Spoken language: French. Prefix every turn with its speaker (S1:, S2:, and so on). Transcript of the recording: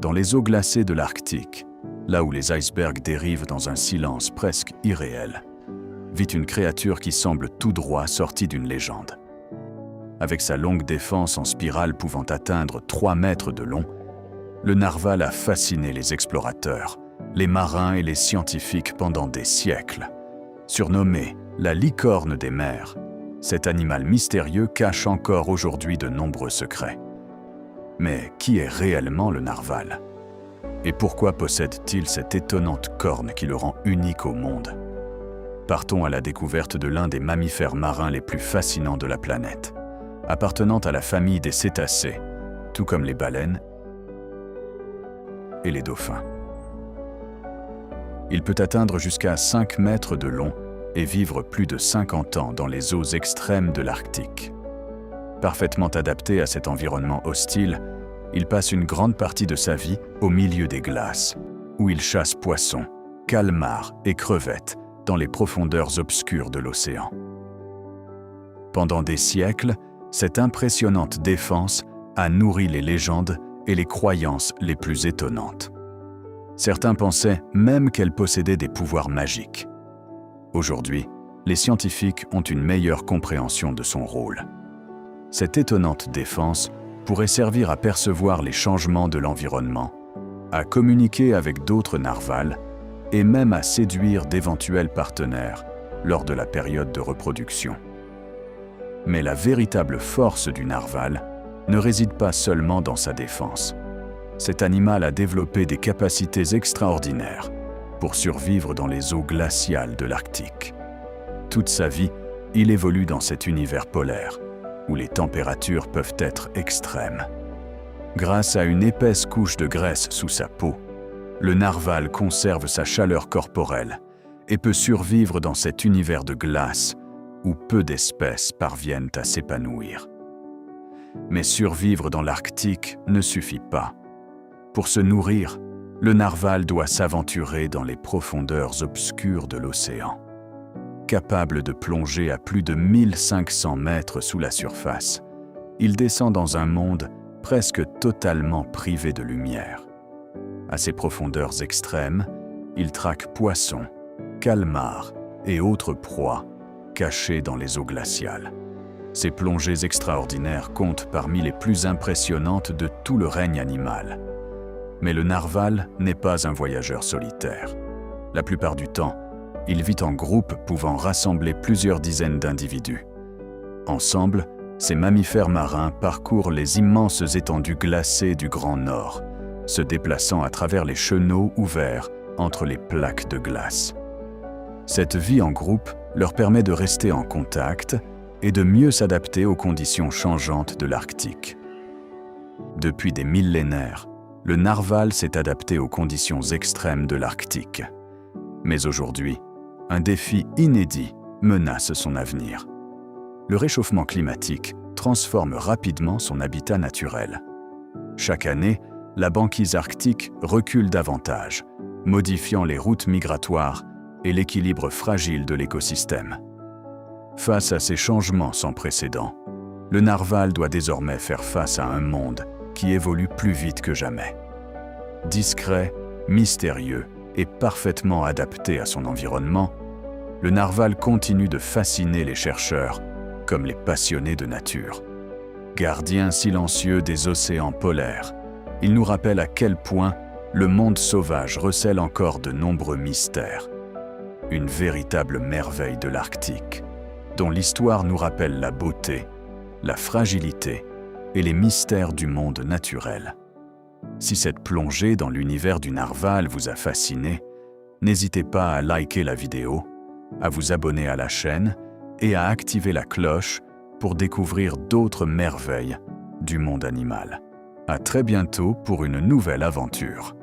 S1: dans les eaux glacées de l'Arctique, là où les icebergs dérivent dans un silence presque irréel, vit une créature qui semble tout droit sortie d'une légende. Avec sa longue défense en spirale pouvant atteindre 3 mètres de long, le narval a fasciné les explorateurs, les marins et les scientifiques pendant des siècles. Surnommé la licorne des mers, cet animal mystérieux cache encore aujourd'hui de nombreux secrets. Mais qui est réellement le narval? Et pourquoi possède-t-il cette étonnante corne qui le rend unique au monde? Partons à la découverte de l'un des mammifères marins les plus fascinants de la planète, appartenant à la famille des cétacés, tout comme les baleines et les dauphins. Il peut atteindre jusqu'à 5 mètres de long et vivre plus de 50 ans dans les eaux extrêmes de l'Arctique. Parfaitement adapté à cet environnement hostile, il passe une grande partie de sa vie au milieu des glaces, où il chasse poissons, calmars et crevettes dans les profondeurs obscures de l'océan. Pendant des siècles, cette impressionnante défense a nourri les légendes et les croyances les plus étonnantes. Certains pensaient même qu'elle possédait des pouvoirs magiques. Aujourd'hui, les scientifiques ont une meilleure compréhension de son rôle. Cette étonnante défense pourrait servir à percevoir les changements de l'environnement, à communiquer avec d'autres narvals et même à séduire d'éventuels partenaires lors de la période de reproduction. Mais la véritable force du narval ne réside pas seulement dans sa défense. Cet animal a développé des capacités extraordinaires pour survivre dans les eaux glaciales de l'Arctique. Toute sa vie, il évolue dans cet univers polaire, où les températures peuvent être extrêmes. Grâce à une épaisse couche de graisse sous sa peau, le narval conserve sa chaleur corporelle et peut survivre dans cet univers de glace où peu d'espèces parviennent à s'épanouir. Mais survivre dans l'Arctique ne suffit pas. Pour se nourrir, le narval doit s'aventurer dans les profondeurs obscures de l'océan. Capable de plonger à plus de 1500 mètres sous la surface, il descend dans un monde presque totalement privé de lumière. À ces profondeurs extrêmes, il traque poissons, calmars et autres proies cachées dans les eaux glaciales. Ces plongées extraordinaires comptent parmi les plus impressionnantes de tout le règne animal. Mais le narval n'est pas un voyageur solitaire. La plupart du temps, il vit en groupe pouvant rassembler plusieurs dizaines d'individus. Ensemble, ces mammifères marins parcourent les immenses étendues glacées du Grand Nord, se déplaçant à travers les chenaux ouverts entre les plaques de glace. Cette vie en groupe leur permet de rester en contact et de mieux s'adapter aux conditions changeantes de l'Arctique. Depuis des millénaires, le narval s'est adapté aux conditions extrêmes de l'Arctique. Mais aujourd'hui, un défi inédit menace son avenir. Le réchauffement climatique transforme rapidement son habitat naturel. Chaque année, la banquise arctique recule davantage, modifiant les routes migratoires et l'équilibre fragile de l'écosystème. Face à ces changements sans précédent, le narval doit désormais faire face à un monde qui évolue plus vite que jamais. Discret, mystérieux et parfaitement adapté à son environnement, le narval continue de fasciner les chercheurs comme les passionnés de nature. Gardien silencieux des océans polaires, il nous rappelle à quel point le monde sauvage recèle encore de nombreux mystères. Une véritable merveille de l'Arctique, dont l'histoire nous rappelle la beauté, la fragilité et les mystères du monde naturel. Si cette plongée dans l'univers du narval vous a fasciné, n'hésitez pas à liker la vidéo, à vous abonner à la chaîne et à activer la cloche pour découvrir d'autres merveilles du monde animal. À très bientôt pour une nouvelle aventure.